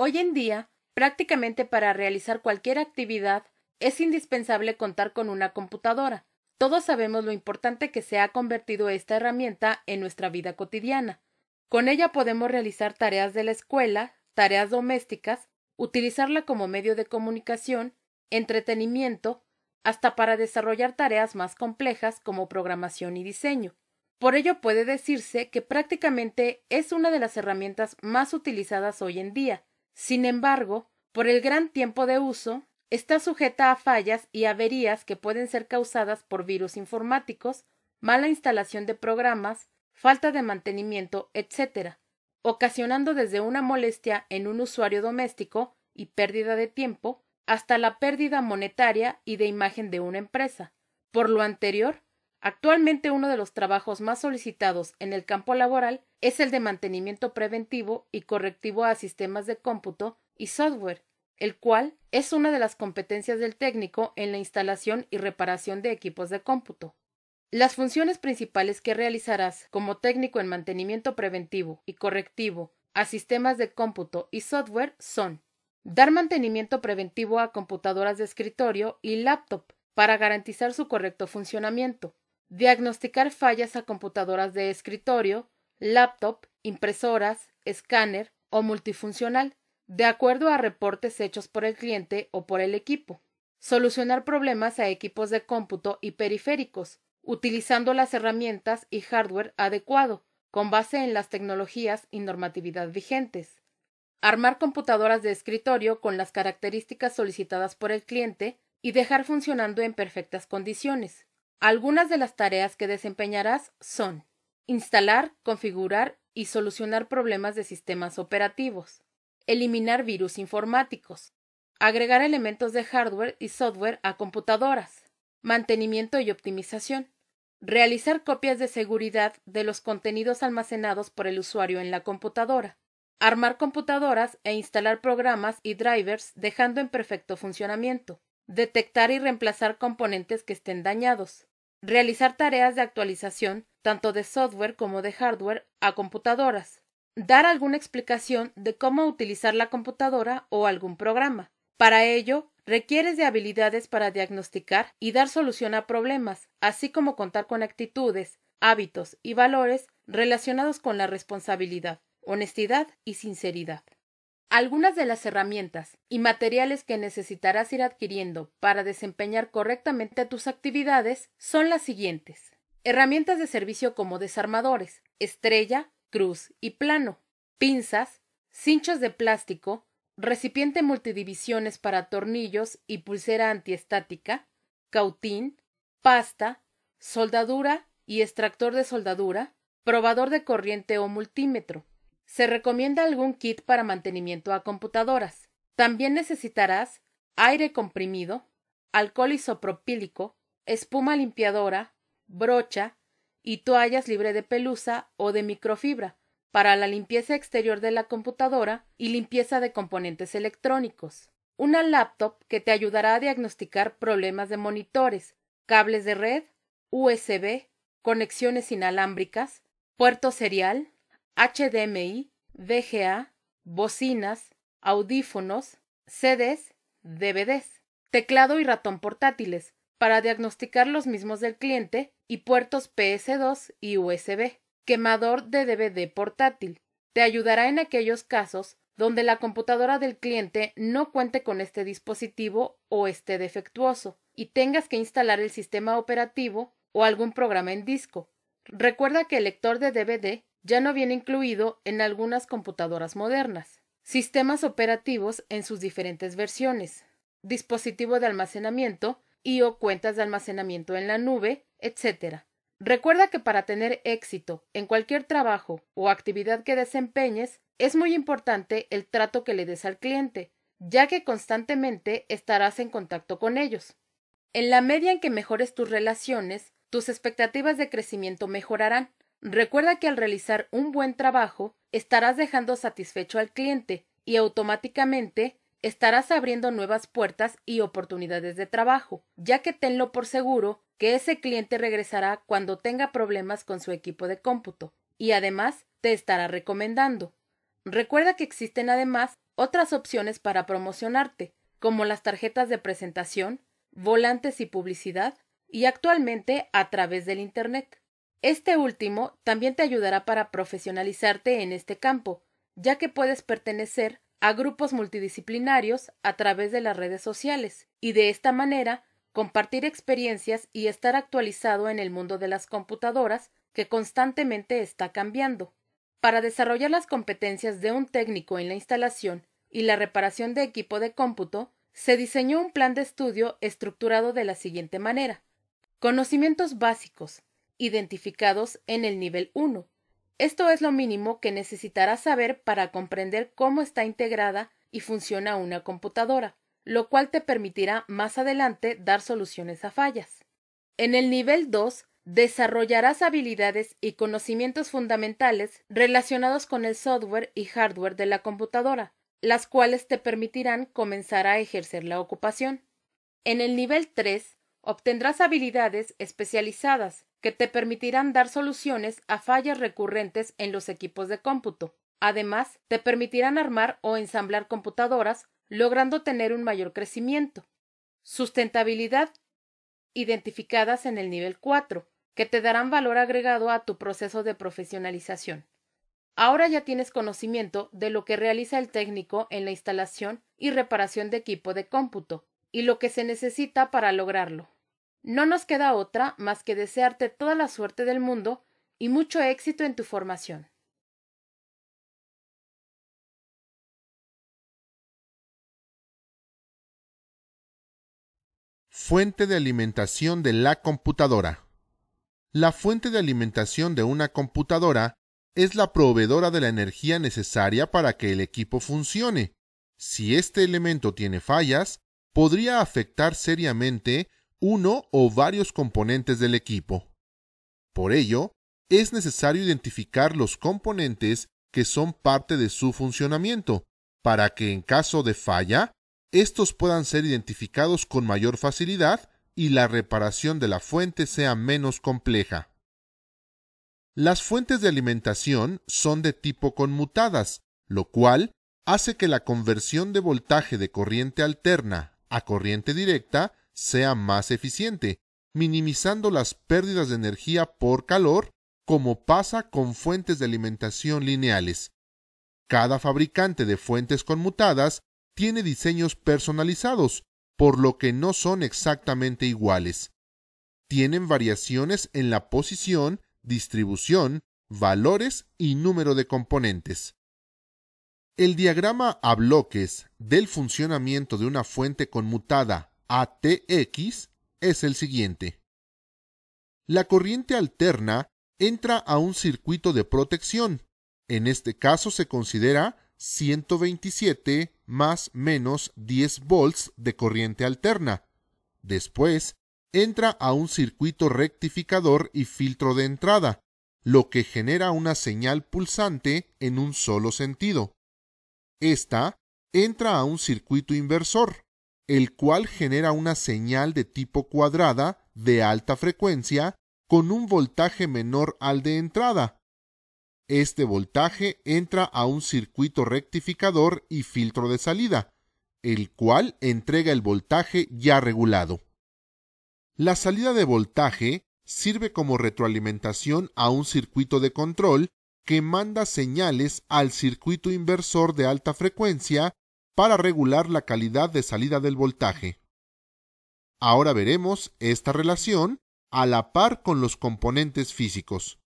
Hoy en día, prácticamente para realizar cualquier actividad, es indispensable contar con una computadora. Todos sabemos lo importante que se ha convertido esta herramienta en nuestra vida cotidiana. Con ella podemos realizar tareas de la escuela, tareas domésticas, utilizarla como medio de comunicación, entretenimiento, hasta para desarrollar tareas más complejas como programación y diseño. Por ello puede decirse que prácticamente es una de las herramientas más utilizadas hoy en día. Sin embargo, por el gran tiempo de uso, está sujeta a fallas y averías que pueden ser causadas por virus informáticos, mala instalación de programas, falta de mantenimiento, etc., ocasionando desde una molestia en un usuario doméstico y pérdida de tiempo, hasta la pérdida monetaria y de imagen de una empresa. Por lo anterior, actualmente uno de los trabajos más solicitados en el campo laboral es el de mantenimiento preventivo y correctivo a sistemas de cómputo y software, el cual es una de las competencias del técnico en la instalación y reparación de equipos de cómputo. Las funciones principales que realizarás como técnico en mantenimiento preventivo y correctivo a sistemas de cómputo y software son: dar mantenimiento preventivo a computadoras de escritorio y laptop para garantizar su correcto funcionamiento, diagnosticar fallas a computadoras de escritorio, laptop, impresoras, escáner o multifuncional, de acuerdo a reportes hechos por el cliente o por el equipo, solucionar problemas a equipos de cómputo y periféricos, utilizando las herramientas y hardware adecuado, con base en las tecnologías y normatividad vigentes, armar computadoras de escritorio con las características solicitadas por el cliente y dejar funcionando en perfectas condiciones. Algunas de las tareas que desempeñarás son: instalar, configurar y solucionar problemas de sistemas operativos, eliminar virus informáticos, agregar elementos de hardware y software a computadoras, mantenimiento y optimización, realizar copias de seguridad de los contenidos almacenados por el usuario en la computadora, armar computadoras e instalar programas y drivers dejando en perfecto funcionamiento, detectar y reemplazar componentes que estén dañados, realizar tareas de actualización tanto de software como de hardware a computadoras, dar alguna explicación de cómo utilizar la computadora o algún programa. Para ello, requieres de habilidades para diagnosticar y dar solución a problemas, así como contar con actitudes, hábitos y valores relacionados con la responsabilidad, honestidad y sinceridad. Algunas de las herramientas y materiales que necesitarás ir adquiriendo para desempeñar correctamente tus actividades son las siguientes: herramientas de servicio como desarmadores, estrella, cruz y plano, pinzas, cinchos de plástico, recipiente multidivisiones para tornillos y pulsera antiestática, cautín, pasta, soldadura y extractor de soldadura, probador de corriente o multímetro. Se recomienda algún kit para mantenimiento a computadoras. También necesitarás aire comprimido, alcohol isopropílico, espuma limpiadora, brocha y toallas libre de pelusa o de microfibra para la limpieza exterior de la computadora y limpieza de componentes electrónicos. Una laptop que te ayudará a diagnosticar problemas de monitores, cables de red, USB, conexiones inalámbricas, puerto serial, HDMI, VGA, bocinas, audífonos, CDs, DVDs, teclado y ratón portátiles, para diagnosticar los mismos del cliente, y puertos PS2 y USB. Quemador de DVD portátil. Te ayudará en aquellos casos donde la computadora del cliente no cuente con este dispositivo o esté defectuoso y tengas que instalar el sistema operativo o algún programa en disco. Recuerda que el lector de DVD ya no viene incluido en algunas computadoras modernas. Sistemas operativos en sus diferentes versiones, dispositivo de almacenamiento y o cuentas de almacenamiento en la nube, etc. Recuerda que para tener éxito en cualquier trabajo o actividad que desempeñes, es muy importante el trato que le des al cliente, ya que constantemente estarás en contacto con ellos. En la medida en que mejores tus relaciones, tus expectativas de crecimiento mejorarán. Recuerda que al realizar un buen trabajo, estarás dejando satisfecho al cliente y automáticamente estarás abriendo nuevas puertas y oportunidades de trabajo, ya que tenlo por seguro que ese cliente regresará cuando tenga problemas con su equipo de cómputo y además te estará recomendando. Recuerda que existen además otras opciones para promocionarte, como las tarjetas de presentación, volantes y publicidad, y actualmente a través del Internet. Este último también te ayudará para profesionalizarte en este campo, ya que puedes pertenecer a grupos multidisciplinarios a través de las redes sociales, y de esta manera compartir experiencias y estar actualizado en el mundo de las computadoras que constantemente está cambiando. Para desarrollar las competencias de un técnico en la instalación y la reparación de equipo de cómputo, se diseñó un plan de estudio estructurado de la siguiente manera. Conocimientos básicos, identificados en el nivel 1. Esto es lo mínimo que necesitarás saber para comprender cómo está integrada y funciona una computadora, lo cual te permitirá más adelante dar soluciones a fallas. En el nivel 2, desarrollarás habilidades y conocimientos fundamentales relacionados con el software y hardware de la computadora, las cuales te permitirán comenzar a ejercer la ocupación. En el nivel 3, obtendrás habilidades especializadas que te permitirán dar soluciones a fallas recurrentes en los equipos de cómputo. Además, te permitirán armar o ensamblar computadoras, logrando tener un mayor crecimiento. Sustentabilidad, identificadas en el nivel 4, que te darán valor agregado a tu proceso de profesionalización. Ahora ya tienes conocimiento de lo que realiza el técnico en la instalación y reparación de equipo de cómputo, y lo que se necesita para lograrlo. No nos queda otra más que desearte toda la suerte del mundo y mucho éxito en tu formación. Fuente de alimentación de la computadora. La fuente de alimentación de una computadora es la proveedora de la energía necesaria para que el equipo funcione. Si este elemento tiene fallas, podría afectar seriamente uno o varios componentes del equipo. Por ello, es necesario identificar los componentes que son parte de su funcionamiento, para que en caso de falla, estos puedan ser identificados con mayor facilidad y la reparación de la fuente sea menos compleja. Las fuentes de alimentación son de tipo conmutadas, lo cual hace que la conversión de voltaje de corriente alterna a corriente directa sea más eficiente, minimizando las pérdidas de energía por calor, como pasa con fuentes de alimentación lineales. Cada fabricante de fuentes conmutadas tiene diseños personalizados, por lo que no son exactamente iguales. Tienen variaciones en la posición, distribución, valores y número de componentes. El diagrama a bloques del funcionamiento de una fuente conmutada ATX es el siguiente. La corriente alterna entra a un circuito de protección. En este caso se considera 127 más menos 10 volts de corriente alterna. Después, entra a un circuito rectificador y filtro de entrada, lo que genera una señal pulsante en un solo sentido. Esta entra a un circuito inversor, el cual genera una señal de tipo cuadrada de alta frecuencia con un voltaje menor al de entrada. Este voltaje entra a un circuito rectificador y filtro de salida, el cual entrega el voltaje ya regulado. La salida de voltaje sirve como retroalimentación a un circuito de control que manda señales al circuito inversor de alta frecuencia para regular la calidad de salida del voltaje. Ahora veremos esta relación a la par con los componentes físicos.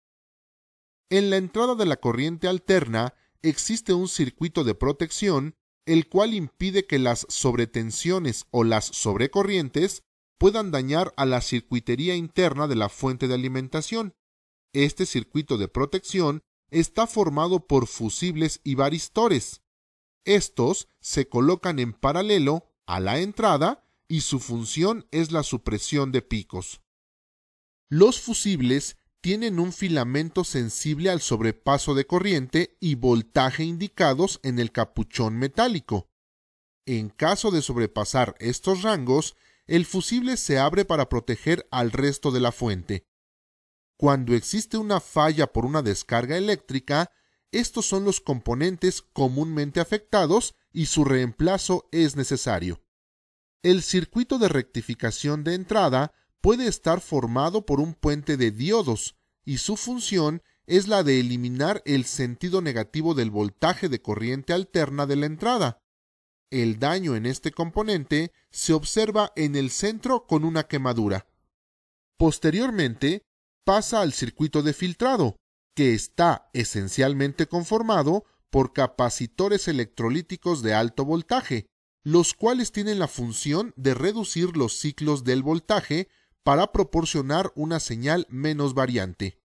En la entrada de la corriente alterna existe un circuito de protección, el cual impide que las sobretensiones o las sobrecorrientes puedan dañar a la circuitería interna de la fuente de alimentación. Este circuito de protección está formado por fusibles y varistores. Estos se colocan en paralelo a la entrada y su función es la supresión de picos. Los fusibles tienen un filamento sensible al sobrepaso de corriente y voltaje indicados en el capuchón metálico. En caso de sobrepasar estos rangos, el fusible se abre para proteger al resto de la fuente. Cuando existe una falla por una descarga eléctrica, estos son los componentes comúnmente afectados y su reemplazo es necesario. El circuito de rectificación de entrada puede estar formado por un puente de diodos y su función es la de eliminar el sentido negativo del voltaje de corriente alterna de la entrada. El daño en este componente se observa en el centro con una quemadura. Posteriormente, pasa al circuito de filtrado, que está esencialmente conformado por capacitores electrolíticos de alto voltaje, los cuales tienen la función de reducir los ciclos del voltaje para proporcionar una señal menos variante.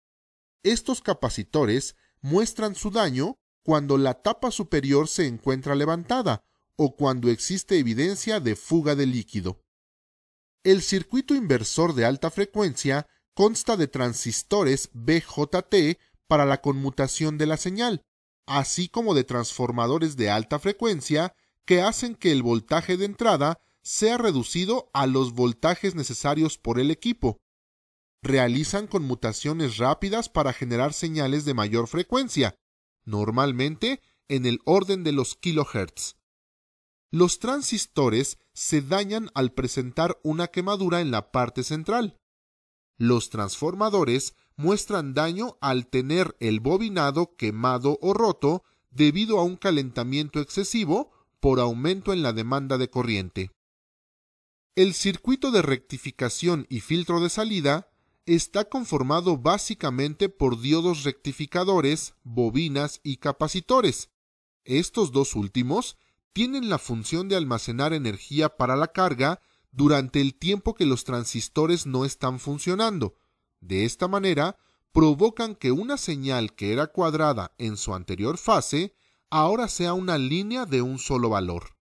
Estos capacitores muestran su daño cuando la tapa superior se encuentra levantada o cuando existe evidencia de fuga de líquido. El circuito inversor de alta frecuencia consta de transistores BJT para la conmutación de la señal, así como de transformadores de alta frecuencia que hacen que el voltaje de entrada sea reducido a los voltajes necesarios por el equipo. Realizan conmutaciones rápidas para generar señales de mayor frecuencia, normalmente en el orden de los kilohertz. Los transistores se dañan al presentar una quemadura en la parte central. Los transformadores muestran daño al tener el bobinado quemado o roto debido a un calentamiento excesivo por aumento en la demanda de corriente. El circuito de rectificación y filtro de salida está conformado básicamente por diodos rectificadores, bobinas y capacitores. Estos dos últimos tienen la función de almacenar energía para la carga durante el tiempo que los transistores no están funcionando. De esta manera, provocan que una señal que era cuadrada en su anterior fase, ahora sea una línea de un solo valor.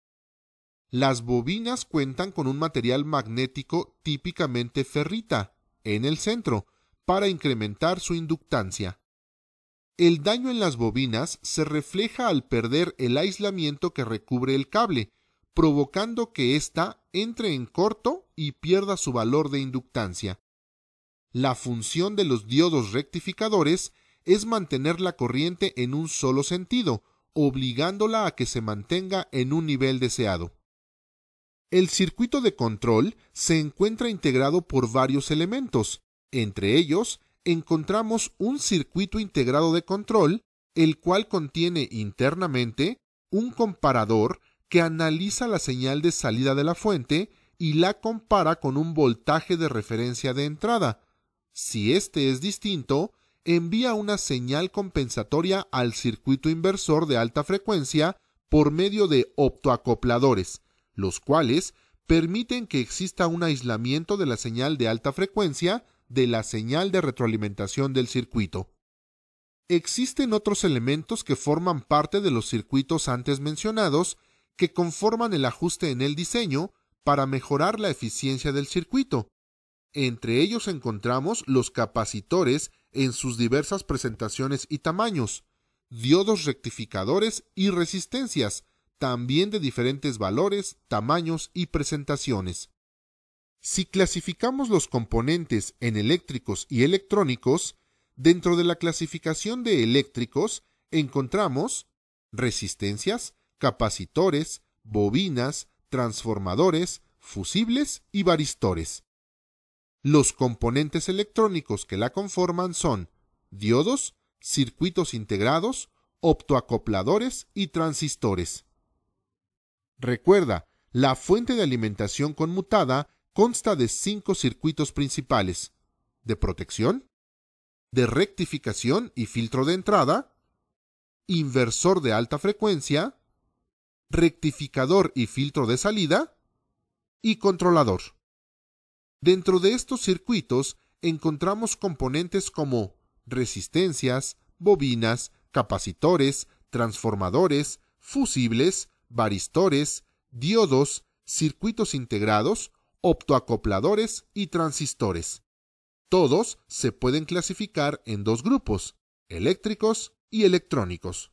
Las bobinas cuentan con un material magnético típicamente ferrita en el centro para incrementar su inductancia. El daño en las bobinas se refleja al perder el aislamiento que recubre el cable, provocando que ésta entre en corto y pierda su valor de inductancia. La función de los diodos rectificadores es mantener la corriente en un solo sentido, obligándola a que se mantenga en un nivel deseado. El circuito de control se encuentra integrado por varios elementos. Entre ellos, encontramos un circuito integrado de control, el cual contiene internamente un comparador que analiza la señal de salida de la fuente y la compara con un voltaje de referencia de entrada. Si este es distinto, envía una señal compensatoria al circuito inversor de alta frecuencia por medio de optoacopladores, los cuales permiten que exista un aislamiento de la señal de alta frecuencia de la señal de retroalimentación del circuito. Existen otros elementos que forman parte de los circuitos antes mencionados que conforman el ajuste en el diseño para mejorar la eficiencia del circuito. Entre ellos encontramos los capacitores en sus diversas presentaciones y tamaños, diodos rectificadores y resistencias, también de diferentes valores, tamaños y presentaciones. Si clasificamos los componentes en eléctricos y electrónicos, dentro de la clasificación de eléctricos encontramos resistencias, capacitores, bobinas, transformadores, fusibles y varistores. Los componentes electrónicos que la conforman son diodos, circuitos integrados, optoacopladores y transistores. Recuerda, la fuente de alimentación conmutada consta de 5 circuitos principales: de protección, de rectificación y filtro de entrada, inversor de alta frecuencia, rectificador y filtro de salida, y controlador. Dentro de estos circuitos encontramos componentes como resistencias, bobinas, capacitores, transformadores, fusibles, varistores, diodos, circuitos integrados, optoacopladores y transistores. Todos se pueden clasificar en 2 grupos, eléctricos y electrónicos.